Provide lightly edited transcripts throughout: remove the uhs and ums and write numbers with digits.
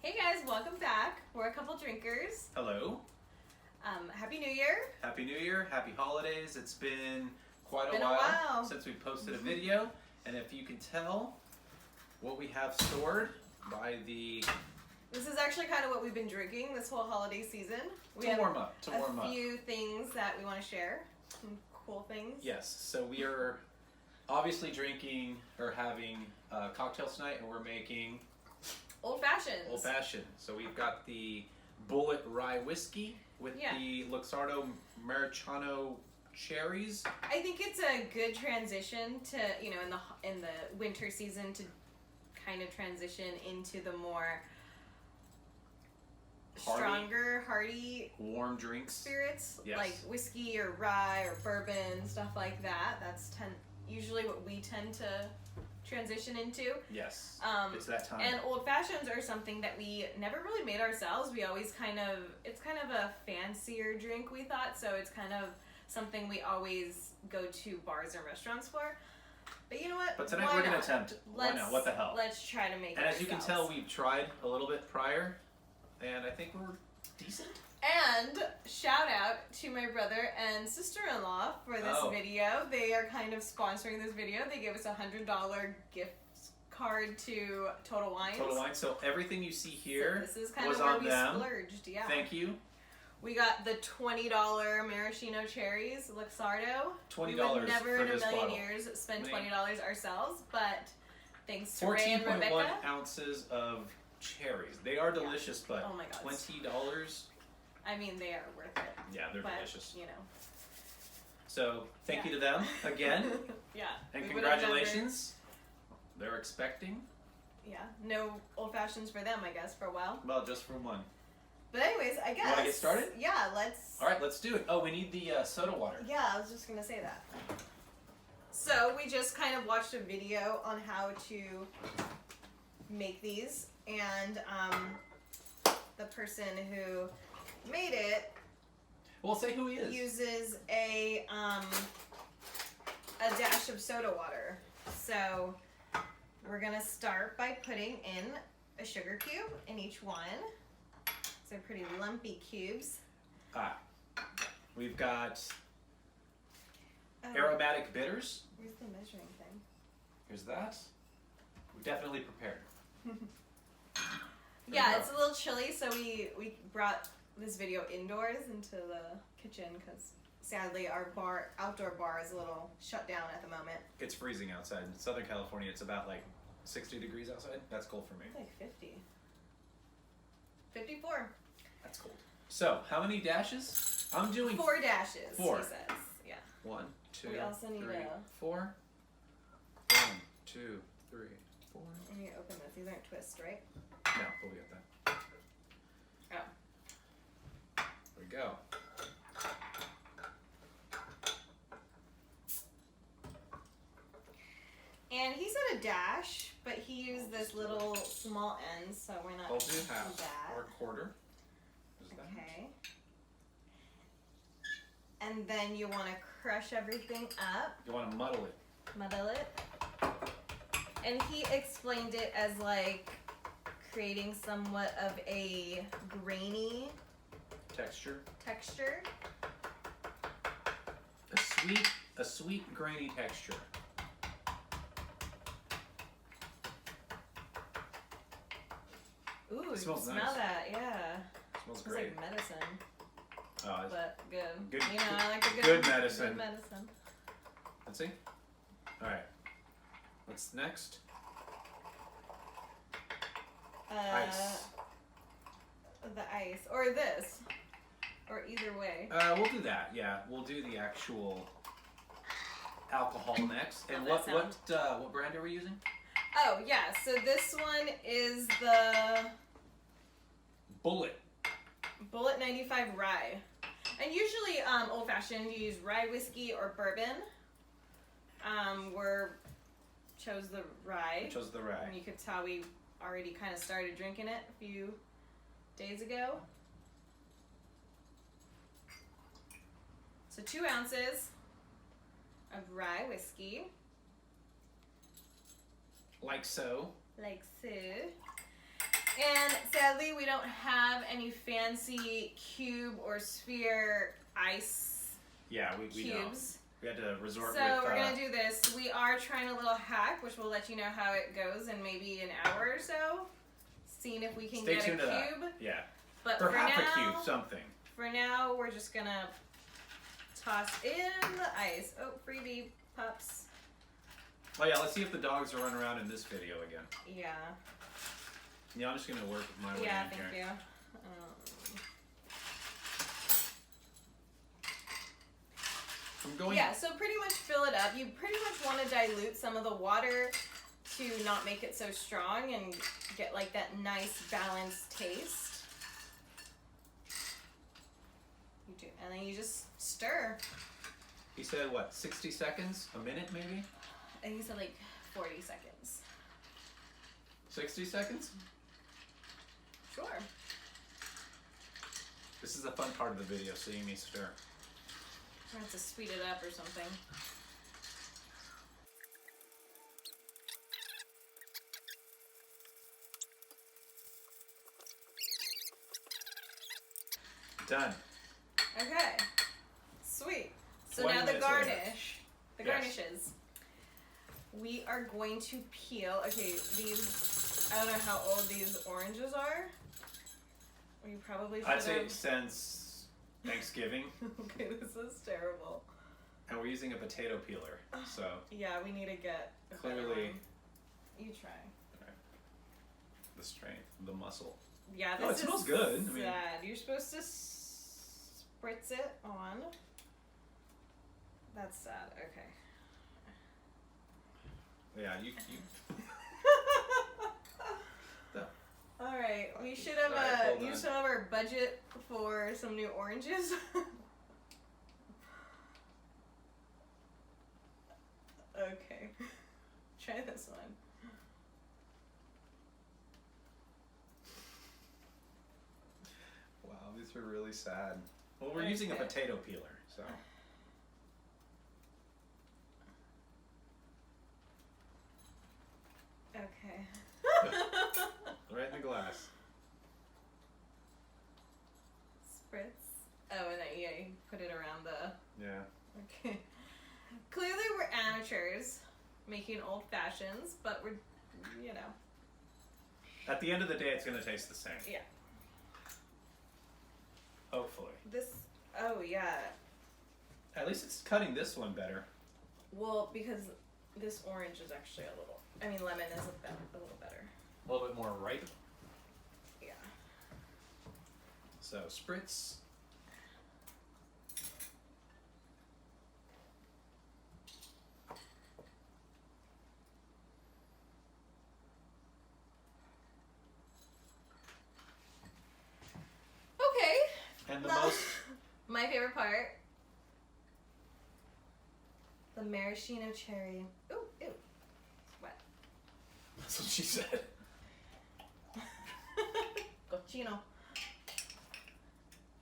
Hey guys, welcome back. We're a couple drinkers. Hello. Happy New Year. Happy New Year. Happy holidays. It's been quite Been a a while. since we posted a video. And if you can tell what we have stored by the... This is actually kind of what we've been drinking this whole holiday season. We To have warm up. a few things that we want to share. Some cool things. Yes. So we are obviously drinking or having cocktails tonight, and we're making... Old fashions. Old fashioned. So we've got the Bullet Rye Whiskey with the Luxardo Americano cherries. I think it's a good transition to, in the winter season to kind of transition into the more stronger, hearty, warm drinks. Spirits, yes. Like whiskey or rye or bourbon, stuff like that. That's usually what we tend to transition into. Yes, it's that time. And old fashions are something that we never really made ourselves. We always it's kind of a fancier drink, we thought, so it's kind of something we always go to bars and restaurants for. But you know what? But tonight we're going to attempt it. Why not? What the hell? Let's try to make it And as ourselves. you can tell, we've tried a little bit prior, and I think we're decent. And shout out to my brother and sister-in-law for this video. They are kind of sponsoring this video. They gave us a $100 gift card to Total Wines. Total Wines. So everything you see here so this is kind was of where on we them. splurged. Yeah. Thank you. We got the $20 maraschino cherries, Luxardo. $20 We would never for in a this million bottle. years spend $20 ourselves, but thanks to Ray and 14.1 Rebecca. ounces of cherries. They are delicious, but oh my God. $20. I mean, they are worth it. Yeah, they're delicious. You know. So thank you to them again. Yeah. And congratulations. They're expecting. Yeah. No old fashions for them, I guess, for a while. Well, just for one. But anyways, I guess. You want to get started? Yeah, let's. All right, let's do it. Oh, we need the soda water. Yeah, I was just going to say that. So we just kind of watched a video on how to make these. And the person who made it. Well, say who he is. Uses a dash of soda water. So we're going to start by putting in a sugar cube in each one. So pretty lumpy cubes. We've got aromatic bitters. Where's the measuring thing? Here's that. We're definitely prepared. Yeah, it's a little chilly, so we brought this video indoors into the kitchen because sadly our outdoor bar is a little shut down at the moment. It's freezing outside. In Southern California, it's about like 60 degrees outside. That's cold for me. It's like 50. 54. That's cold. So, how many dashes? I'm doing 4 dashes, 4. he says. Yeah. 1, 2, We also need 3, a... 4. 1, 2, 3, 4. I need to open this. These aren't twists, right? No, but we got that. Oh. There we go. And he said a dash, but he used this little small end, so we're not I'll do half that. or a quarter. Is that? Okay. And then you want to crush everything up. You want to muddle it. Muddle it. And he explained it as like creating somewhat of a grainy Texture. A sweet grainy texture. Ooh, It smells smell nice. that, yeah. Smells It's great. like medicine, Oh, it's but good. Good- You know, I like a good medicine. Good medicine. Let's see. All right. What's next? Ice. The ice, or this, or either way. We'll do that. Yeah, we'll do the actual alcohol next. And How's that what brand are we using? Oh yeah, so this one is the Bullet. 95 rye. And usually old fashioned you use rye whiskey or bourbon. Chose the rye. Chose the rye. And you could tell we already kind of started drinking it a few days ago. So 2 ounces of rye whiskey. Like so. Like so. And sadly, we don't have any fancy cube or sphere ice Yeah, we don't. cubes. We had to resort So with... we're going to do this. We are trying a little hack, which will let you know how it goes in maybe an hour or so. Seeing if we can Stay get a tuned cube. to that. Yeah. But For for half now, a cube, something. For now, we're just going to toss in the ice. Oh, freebie pups. Oh yeah, let's see if the dogs are running around in this video again. Yeah. Yeah, I'm just going to work my way Yeah, in thank here. you. I'm going... Yeah, so pretty much fill it up. You pretty much want to dilute some of the water to not make it so strong and get like that nice balanced taste. You do, and then you just stir. He said, what, 60 seconds? A minute, maybe? I think he said like 40 seconds. 60 seconds? Sure. This is the fun part of the video, seeing me stir. I have to speed it up or something. Done. Okay. Sweet. So 20 now the minutes later. garnish. The Yes. garnishes. We are going to peel. Okay, these, I don't know how old these oranges are. We probably should I'd say have. since Thanksgiving, Okay, this is terrible. and we're using a potato peeler, so Yeah, we need to get a better clearly one. You try. the strength, the muscle. Yeah, Oh, this it smells is good. I mean- sad. You're supposed to spritz it on. That's sad. Okay. Yeah, you All right, we should have Alright, hold you on. should have our budget for some new oranges. Okay, try this one. Wow, these are really sad. Well, we're using a Okay. potato peeler, so. Okay. Right in the glass. Spritz. Oh, and then yeah, you put it around the. Yeah. Okay. Clearly, we're amateurs making old fashions, but we're, you know. At the end of the day, it's going to taste the same. Yeah. Hopefully. This. Oh yeah. At least it's cutting this one better. Well, because this orange is actually a little. I mean, lemon is a little better. A little bit more ripe. Yeah. So, spritz. Okay. And the Well, most... my favorite part. The maraschino cherry. Ooh, ew. Wet. That's what she said. Cochino.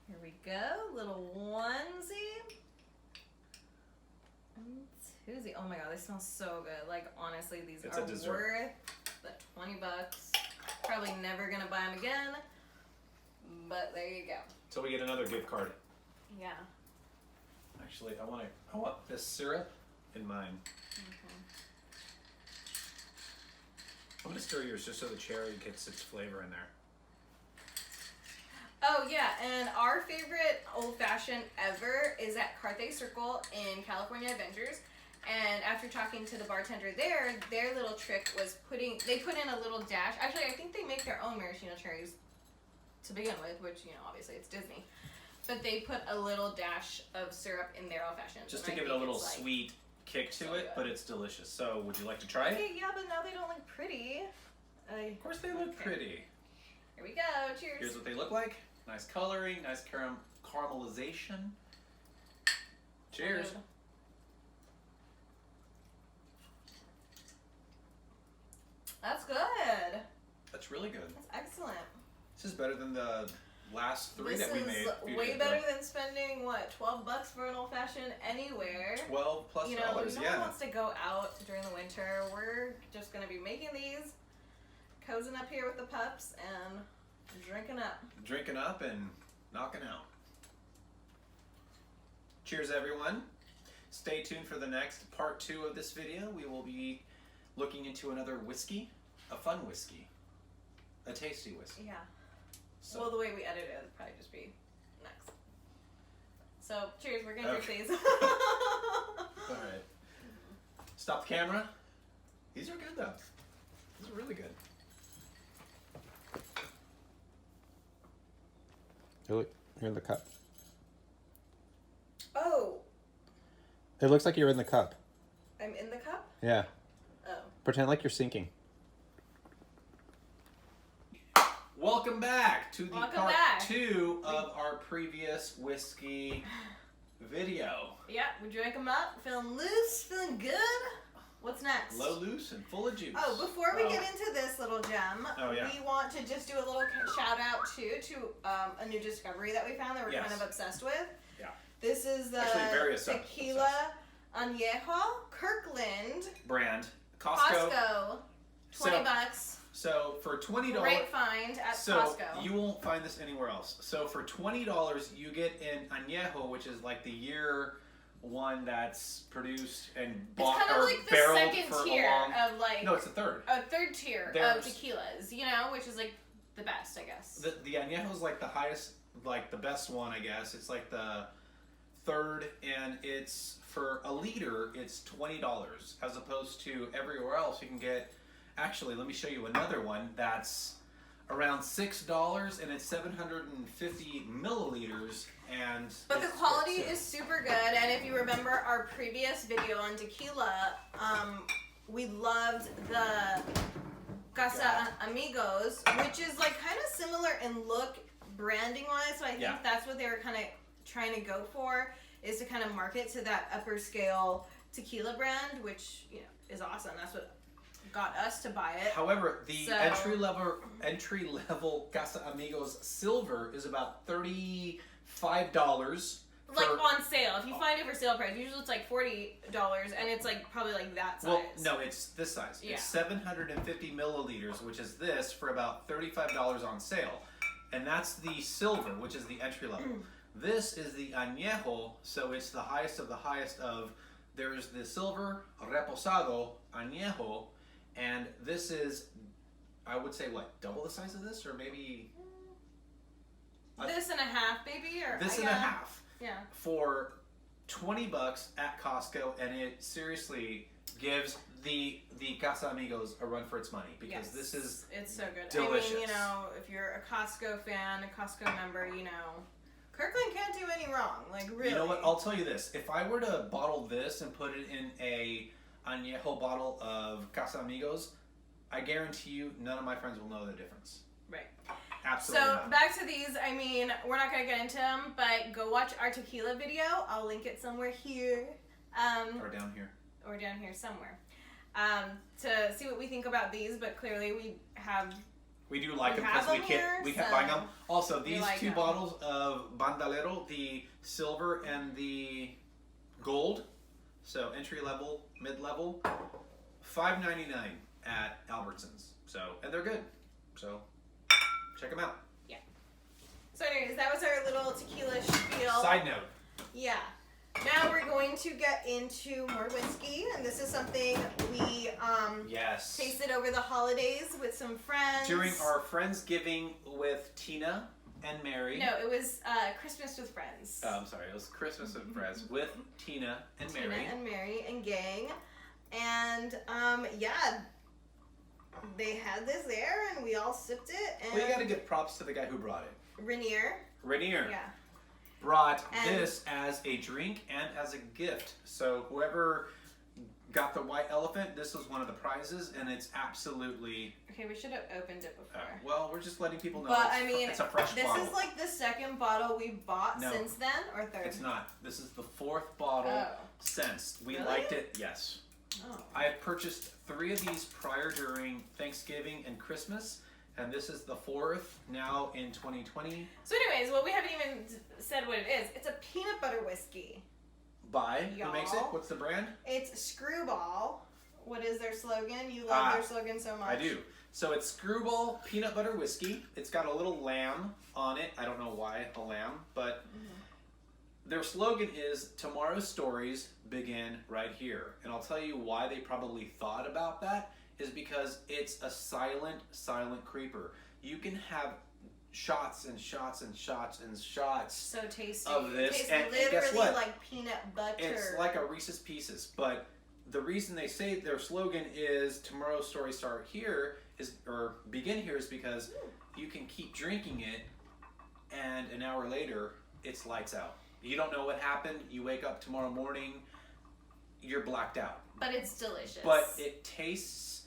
Here we go. Little onesie. And twosie. Oh my god, they smell so good. Like, honestly, these It's a are dessert. worth the $20. Probably never gonna buy them again. But there you go. So we get another gift card. Yeah. Actually, I want this syrup in mine. Okay. I'm gonna stir yours just so the cherry gets its flavor in there. Oh yeah, and our favorite old fashioned ever is at Carthay Circle in California Adventures. And after talking to the bartender there, their little trick was they put in a little dash. Actually, I think they make their own maraschino cherries to begin with, which, you know, obviously it's Disney. But they put a little dash of syrup in their old fashioned. Just to give it a little sweet kick to so it, good. but it's delicious. So, would you like to try it? Okay, yeah, but now they don't look pretty. Of course they look Okay. pretty. Here we go. Cheers. Here's what they look like. Nice coloring, nice caramelization. Cheers. Good. That's good. That's really good. That's excellent. This is better than the last three This that we is made. a few way days better ago. than spending what, $12 for an old fashioned anywhere. 12 plus You know, dollars, no one yeah. wants to go out during the winter. We're just gonna be making these cozying up here with the pups and drinking up. Drinking up and knocking out. Cheers, everyone. Stay tuned for the next part 2 of this video. We will be looking into another whiskey, a fun whiskey, a tasty whiskey. Yeah. So, Well, the way we edit it would probably just be next. So, cheers. We're gonna drink these. all right. Stop the camera. These are good though. These are really good. Look, you're in the cup. Oh, It looks like you're in the cup. I'm in the cup? Yeah. Oh. Pretend like you're sinking. Welcome back to the part 2 of our previous whiskey video. Yeah, we drank them up. Feeling loose, feeling good. What's next? Low, loose, and full of juice. Oh, before we get into this little gem, we want to just do a little shout out to a new discovery that we found that we're kind of obsessed with. Yeah. This is the Tequila Añejo Kirkland brand. Costco. $20. So for $20, great find at Costco. You won't find this anywhere else. So for $20, you get an añejo, which is like the year one that's produced and bought it's kind of or like the barreled second for tier a long. of like. No, it's the third. A third tier of tequilas, you know, which is like the best, I guess. The añejo is like the highest, like the best one, I guess. It's like the third, and it's for a liter. It's $20 as opposed to everywhere else you can get. Actually, let me show you another one that's around $6 and it's 750 milliliters. But the quality is super good, and if you remember our previous video on tequila, we loved the Casa Amigos, which is like kind of similar in look, branding wise. So I think that's what they were kind of trying to go for, is to kind of market to that upper scale tequila brand, which is awesome. That's what got us to buy it. However, the entry level Casa Amigos Silver is about $35. Like on sale. If you find it for sale price, usually it's like $40, and it's like probably like that size. Well, no, it's this size. Yeah. It's 750 milliliters, which is this, for about $35 on sale. And that's the silver, which is the entry level. This is the añejo, so it's the highest of the highest of. There's the silver reposado añejo, and this is, I would say, what, double the size of this, or maybe this and a half, maybe, or this and a half. Yeah. For $20 at Costco, and it seriously gives the Casa Amigos a run for its money, because this is it's so good. Delicious. I mean, if you're a Costco fan, a Costco member, Kirkland can't do any wrong. Like, really. You know what? I'll tell you this. If I were to bottle this and put it in a añejo bottle of Casa Amigos, I guarantee you none of my friends will know the difference. Right. Absolutely So, not. back to these. I mean, we're not going to get into them, but go watch our tequila video. I'll link it somewhere here. Or down here. Or down here somewhere. To see what we think about these, but clearly we do like them because we kept buying them. Also, these two bottles of Bandolero, the silver and the gold, so entry level, mid level, $5.99 at Albertsons. So, and they're good. So, check them out. Yeah. So, anyways, that was our little tequila spiel. Side note. Yeah. Now we're going to get into more whiskey, and this is something we tasted over the holidays with some friends. During our Friendsgiving with Tina and Mary. No, it was Christmas with friends. Oh, I'm sorry. It was Christmas with friends with Tina and Mary. Tina and Mary and gang. And, they had this there, and we all sipped it. And we got to give props to the guy who brought it. Rainier. Yeah. Brought this as a drink and as a gift. So whoever got the white elephant, this was one of the prizes, and it's absolutely... Okay, we should have opened it before. Well, we're just letting people know it's a fresh this bottle. This is like the second bottle we've bought since then, or third? It's not. This is the fourth bottle since. We liked it, yes. Oh. I have purchased 3 of these prior during Thanksgiving and Christmas, and this is the 4th now in 2020. So anyways, well, we haven't even said what it is. It's a peanut butter whiskey. By? Who makes it? What's the brand? It's Screwball. What is their slogan? You love their slogan so much. I do. So it's Screwball Peanut Butter Whiskey. It's got a little lamb on it. I don't know why a lamb, but their slogan is tomorrow's stories begin right here. And I'll tell you why they probably thought about that is because it's a silent creeper. You can have shots and shots and shots and shots so tasty of this. It tastes and literally guess what? like peanut butter. It's like a Reese's Pieces, but the reason they say their slogan is tomorrow's stories start here or begin here is because you can keep drinking it and an hour later it's lights out. You don't know what happened. You wake up tomorrow morning, you're blacked out. But it's delicious. But it tastes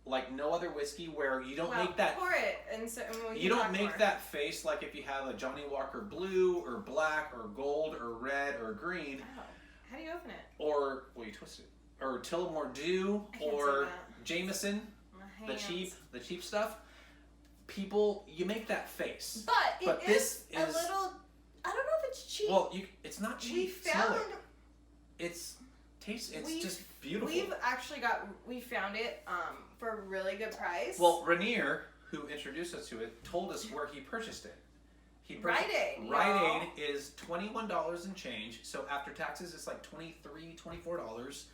like no other whiskey where you don't make that. Pour it, and so and you don't make that face like if you have a Johnny Walker Blue or black or gold or red or green. Oh. How do you open it? Or you twist it. Or Tullamore Dew or Jameson, the cheap stuff. People, you make that face. But this is a little. I don't know if it's cheap. Well, it's not cheap. We found it's just beautiful. We found it for a really good price. Well, Rainier, who introduced us to it, told us where he purchased it. Rite Aid. Rite Aid is $21 and change. So after taxes, it's like $23, $24.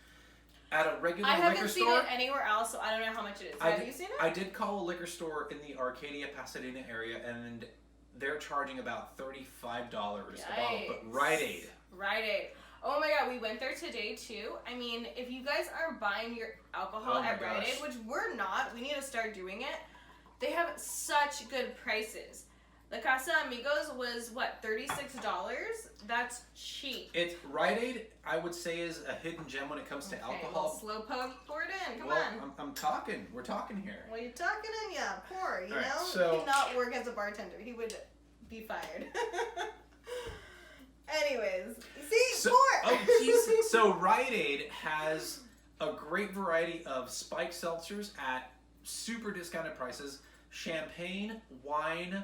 At a regular liquor store. I haven't seen it anywhere else, so I don't know how much it is. Have you seen it? I did call a liquor store in the Arcadia, Pasadena area, and they're charging about $35 a bottle. But Rite Aid. Rite Aid. Oh my God, we went there today too. I mean, if you guys are buying your alcohol at Rite Aid, which we're not, we need to start doing it. They have such good prices. The Casa Amigos was what, $36? That's cheap. It's Rite Aid, I would say, is a hidden gem when it comes to alcohol. Well, slow pour it in. Come on. I'm talking. We're talking here. Well, you're talking and pour. You know, so, he could not work as a bartender. He would be fired. Anyways, see, pour. So Rite Aid has a great variety of spiked seltzers at super discounted prices, champagne, wine,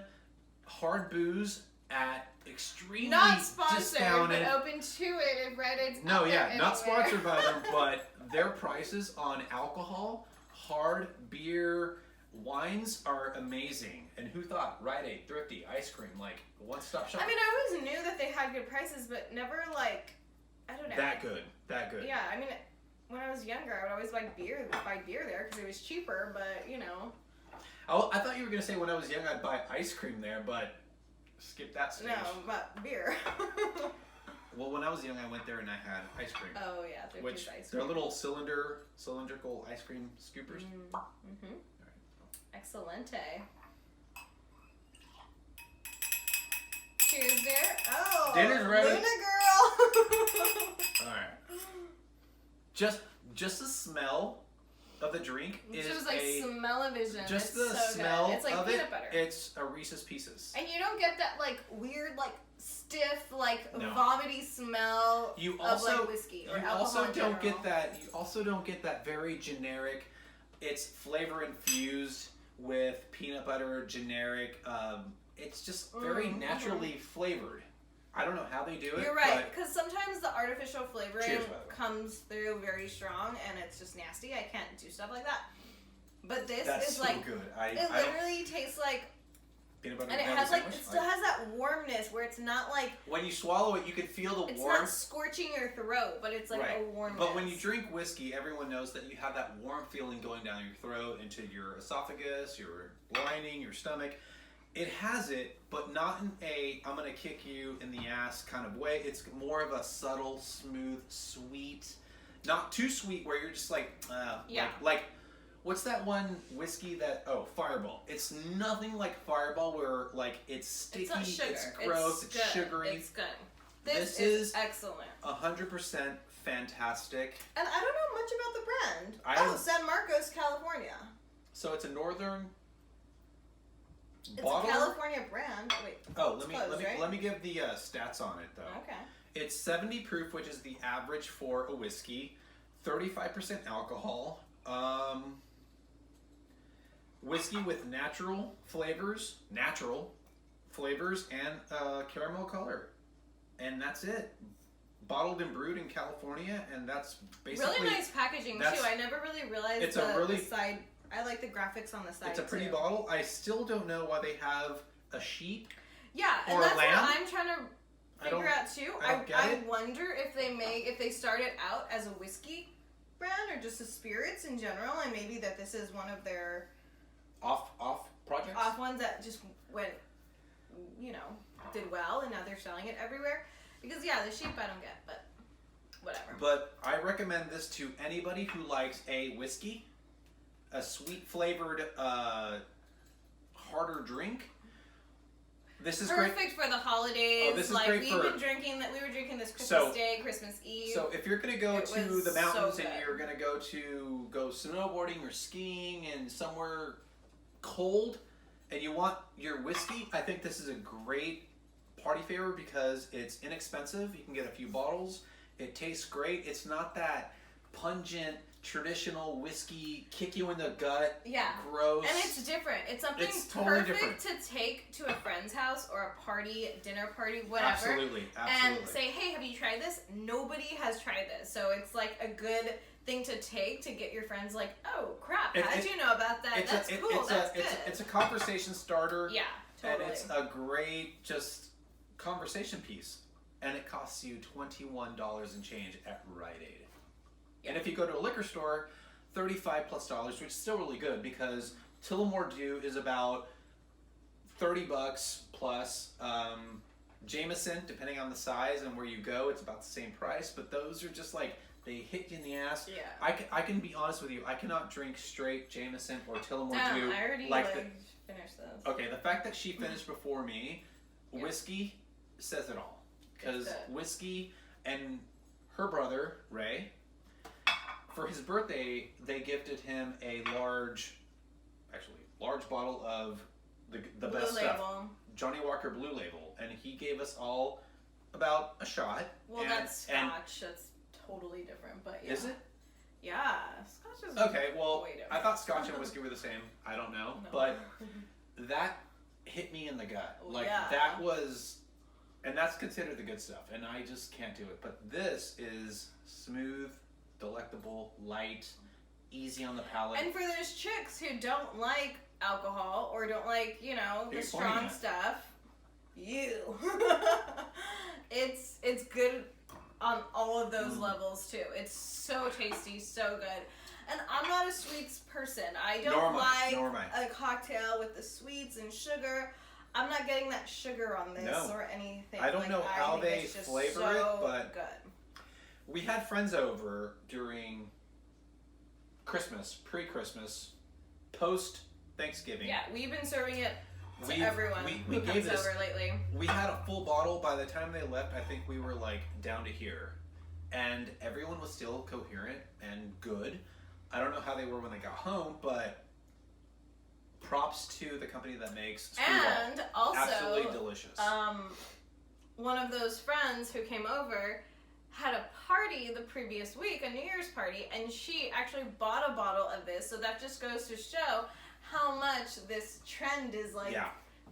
hard booze at extremely not sponsored, discounted. But open to it if Rite Aid's No, yeah, anywhere. not sponsored by them, but their prices on alcohol, hard beer, wines are amazing. And who thought Rite Aid, thrifty, ice cream, like one-stop shop? I mean, I always knew that they had good prices, but never like, I don't know. That good. Yeah, I mean, when I was younger, I would always buy beer there because it was cheaper. But you know. Oh, I thought you were gonna say when I was young I'd buy ice cream there, but skip that stage. No, but beer. Well, when I was young, I went there and I had ice cream. Oh yeah, which ice cream. They're little cylindrical ice cream scoopers. Mm-hmm. Right. Excelente. Cheers, dear. Oh, dinner's ready. Luna girl. All right. Just the smell of the drink is just like smell-o-vision. Just it's the so smell good. It's like of peanut butter. It's a Reese's Pieces. And you don't get that like weird, like stiff, like no. vomity smell of like whiskey or alcohol. You also don't get that very generic. It's flavor infused with peanut butter, generic. It's just very naturally flavored. I don't know how they do it. You're right, because sometimes the artificial flavoring Cheers, comes through very strong, and it's just nasty. I can't do stuff like that. But this That's is so like good. It literally tastes like peanut butter, and it has like it still has that warmness where it's not like when you swallow it, you can feel the it's warmth. not scorching your throat, but it's like a warmness. But when you drink whiskey, everyone knows that you have that warm feeling going down your throat into your esophagus, your lining, your stomach. It has it, but not in a I'm gonna kick you in the ass kind of way. It's more of a subtle, smooth, sweet, not too sweet where you're just like like what's that one whiskey that Fireball. It's nothing like Fireball where like it's sticky, it's gross, it's sugary. It's good. This is excellent. 100% fantastic. And I don't know much about the brand. San Marcos, California. So it's a northern It's bottle? A California brand. Wait. Let me give the stats on it though. Okay. It's 70 proof, which is the average for a whiskey. 35% alcohol. Whiskey with natural flavors, and caramel color, and that's it. Bottled and brewed in California, and that's basically really nice packaging too. I never really realized it's the side I like the graphics on the side. It's a pretty too. bottle. I still don't know why they have a sheep. Yeah, or and that's a lamb. what I'm trying to figure out too. I wonder if they started out as a whiskey brand or just a spirits in general, and maybe that this is one of their off projects. Off ones that just went, did well, and now they're selling it everywhere. Because yeah, the sheep I don't get, but whatever. But I recommend this to anybody who likes a whiskey, a sweet flavored, harder drink. This is perfect for the holidays. Oh, this is like great we were drinking this Christmas Day, Christmas Eve. So if you're gonna go to the mountains so and you're gonna go snowboarding or skiing and somewhere cold, and you want your whiskey, I think this is a great party favor because it's inexpensive. You can get a few bottles. It tastes great. It's not that pungent traditional whiskey, kick you in the gut. Yeah. Gross. And it's different. It's something totally perfect to take to a friend's house or a party, dinner party, whatever. Absolutely. And say, hey, have you tried this? Nobody has tried this. So it's like a good thing to take to get your friends like, oh, crap, how did you know about that? That's cool. That's good. It's a conversation starter. Yeah, totally. And it's a great just conversation piece. And it costs you $21 and change at Rite Aid. And if you go to a liquor store, $35+, which is still really good because Tullamore Dew is about $30 plus. Jameson, depending on the size and where you go, it's about the same price. But those are just like, they hit you in the ass. Yeah. I can be honest with you. I cannot drink straight Jameson or Tullamore Dew. I already finished this. Okay, the fact that she finished before me, whiskey says it all. Because whiskey and her brother, Ray, for his birthday, they gifted him a large bottle of the best stuff. Johnny Walker Blue Label. And he gave us all about a shot. Well, that's Scotch. That's totally different, but yeah. Is it? Yeah. Scotch is okay, well, way different. I thought Scotch and whiskey were the same. I don't know. No. But that hit me in the gut. That was... And that's considered the good stuff. And I just can't do it. But this is smooth, delectable, light, easy on the palate. And for those chicks who don't like alcohol or don't like, the strong stuff, it's good on all of those levels too. It's so tasty, so good. And I'm not a sweets person. I don't like a cocktail with the sweets and sugar. I'm not getting that sugar on this or anything. I don't know how they flavor it, but good. We had friends over during Christmas, pre-Christmas, post-Thanksgiving. Yeah, we've been serving it to everyone who comes over lately. We had a full bottle. By the time they left, I think we were like down to here. And everyone was still coherent and good. I don't know how they were when they got home, but props to the company that makes Screwball. And also, absolutely delicious. One of those friends who came over had a party the previous week, a New Year's party, and she actually bought a bottle of this. So that just goes to show how much this trend is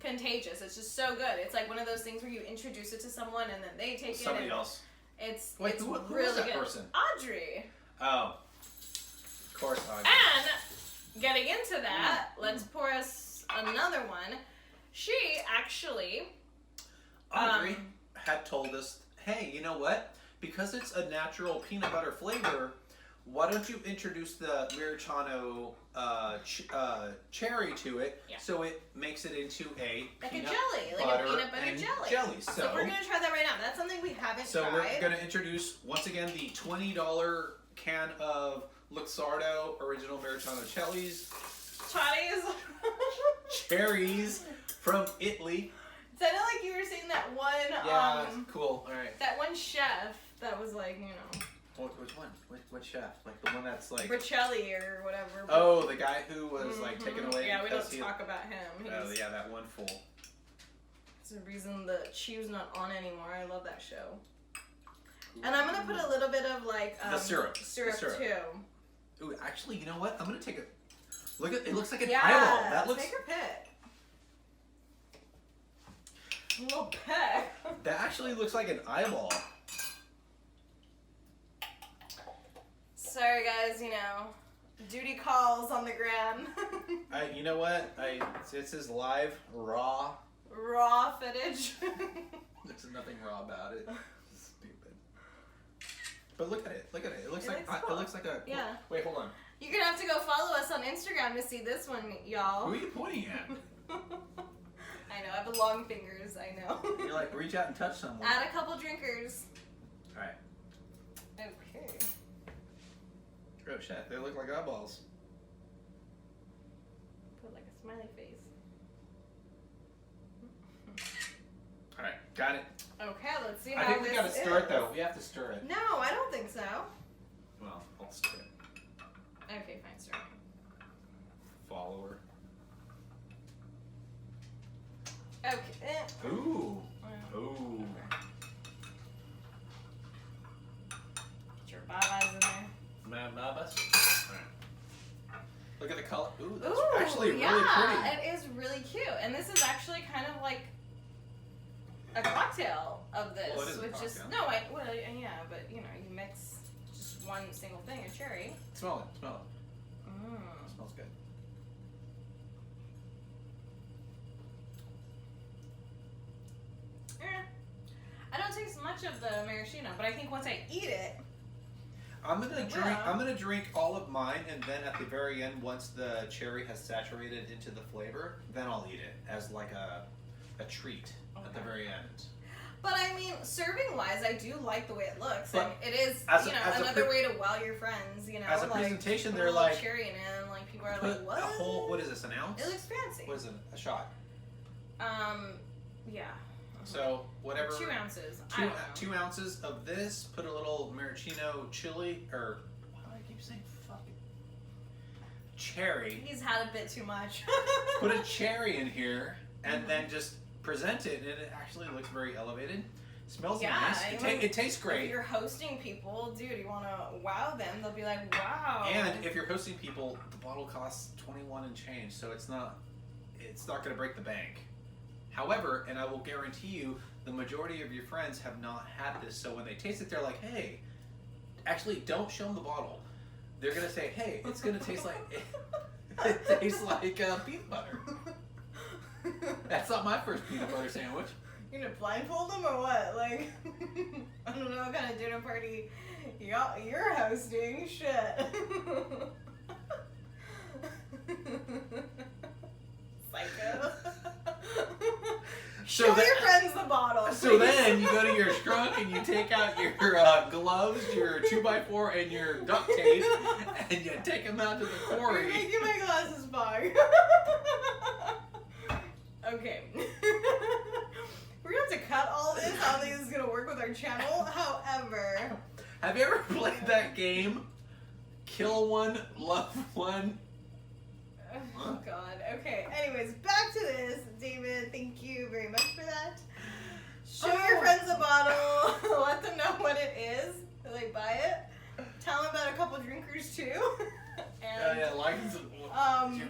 contagious. It's just so good. It's like one of those things where you introduce it to someone and then they take somebody it. else. It's who really is that good. Person? Audrey. Oh, of course, Audrey. And getting into that, let's pour us another one. She actually, Audrey had told us, hey, you know what? Because it's a natural peanut butter flavor, why don't you introduce the Americano cherry to it so it makes it into a peanut butter jelly. So we're going to try that right now. That's something we haven't tried. So we're going to introduce, once again, the $20 can of Luxardo Original Americano Cherries. Cherries from Italy. It sounded like you were saying that one. Yeah, cool. All right. That one chef that was like, Which one? Which chef? Like the one that's like Bricelli or whatever. Oh, the guy who was like taken away. Yeah, we don't talk about him. Oh yeah, that one fool. It's the reason the Chew's not on anymore. I love that show. And I'm gonna put a little bit of like the syrup too. Ooh, actually, you know what? I'm gonna take a look at. It looks like an eyeball. That looks. Take her pick. A little peck. That actually looks like an eyeball. Sorry guys, Duty calls on the gram. You know what? This is live, raw. Raw footage. There's nothing raw about it. Stupid. But look at it. Look at it. It looks like cool. it looks like a. Yeah. Wait, hold on. You're gonna have to go follow us on Instagram to see this one, y'all. Who are you pointing at? I know. I have long fingers. I know. You're like, reach out and touch someone. Add a couple drinkers. All right. Okay. Oh shit! They look like eyeballs. Put like a smiley face. All right, got it. Okay, let's see I how think this we gotta stir it is. though. We have to stir it. No, I don't think so. Well, I'll stir it. Okay, fine, stir. Follower. Okay. Ooh. Ooh. Put your babas in there. Babas. Alright. Look at the color. Ooh, that's Ooh, actually really yeah, pretty. it is really cute. And this is actually kind of like a cocktail of this, Well, it is a which is cocktail. yeah, but you know, you mix just one single thing of cherry. Smell it. Smell it. Mm. It smells good. I don't taste much of the maraschino, but I think once I eat it, I'm gonna drink. Well. I'm gonna drink all of mine, and then at the very end, once the cherry has saturated into the flavor, then I'll eat it as like a treat at the Okay. very end. but I mean, serving wise, I do like the way it looks, But and it is as another way to wow your friends. You know, as a like, presentation, put they're a little like, cherry in it, and like people are put like, what? a whole. What is this? An ounce? It looks fancy. What is it? A shot. Yeah. So whatever. 2 ounces. I don't know. 2 ounces of this. Put a little maraschino chili, or why do I keep saying fucking cherry? He's had a bit too much. Put a cherry in here, and then just present it, and it actually looks very elevated. Smells nice. It tastes If great. you're hosting people, dude, you want to wow them, they'll be like, wow. And if you're hosting people, the bottle costs 21 and change, so it's not going to break the bank. However, and I will guarantee you, the majority of your friends have not had this, so when they taste it, they're like, hey, actually, don't show them the bottle. They're going to say, hey, it's going to taste like, it tastes like peanut butter. That's not my first peanut butter sandwich. You gonna blindfold them or what? Like, I don't know what kind of dinner party you're hosting. Shit. Psycho. So Show that- your friends the bottle. So please. then you go to your trunk and you take out your gloves, your 2x4, and your duct tape, and you take them out to the You're quarry. making my glasses fog. Okay. We're gonna have to cut all this. I don't think this is gonna work with our channel. However, Have you ever played that game? Kill one, love one. oh god. Okay. Anyways, back to this. David, thank you very much for that. Show your friends the bottle. Let them know what it is. So they buy it. Tell them about a couple drinkers too. And Yeah, like your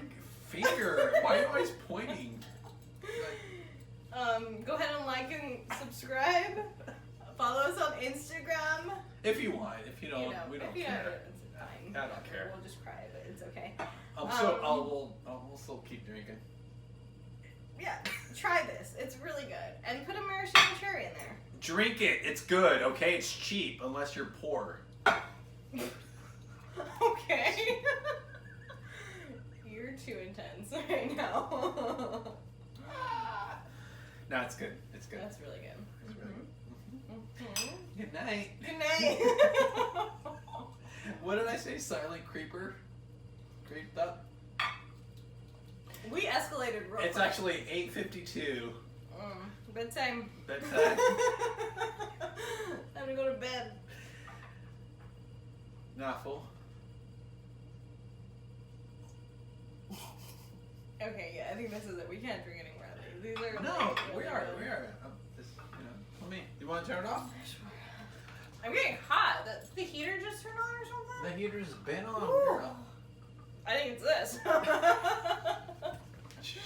finger. Why are you always pointing? go ahead and like and subscribe. Follow us on Instagram. If you want, if you don't, You know, we don't if you care. don't, it's fine. I don't care. We'll just cry, but it's okay. We'll still keep drinking. Yeah, try this. It's really good. And put a maraschino cherry in there. Drink it. It's good. Okay, it's cheap unless you're poor. Okay. You're too intense right now. No, it's good. It's good. That's really good. It's really good. Mhm. Good night. Good night. What did I say? Silent creeper? Creeped up? We escalated real It's quick. actually 8:52. Bedtime. Bedtime. Time to go to bed. Not full. Okay, yeah, I think this is it. We can't drink anymore. These are No, like, we really are. good. We are. Let me. You want to turn it off? I'm getting hot. The heater just turned on or The something? heater's been on, Ooh. girl. I think it's this. Shit.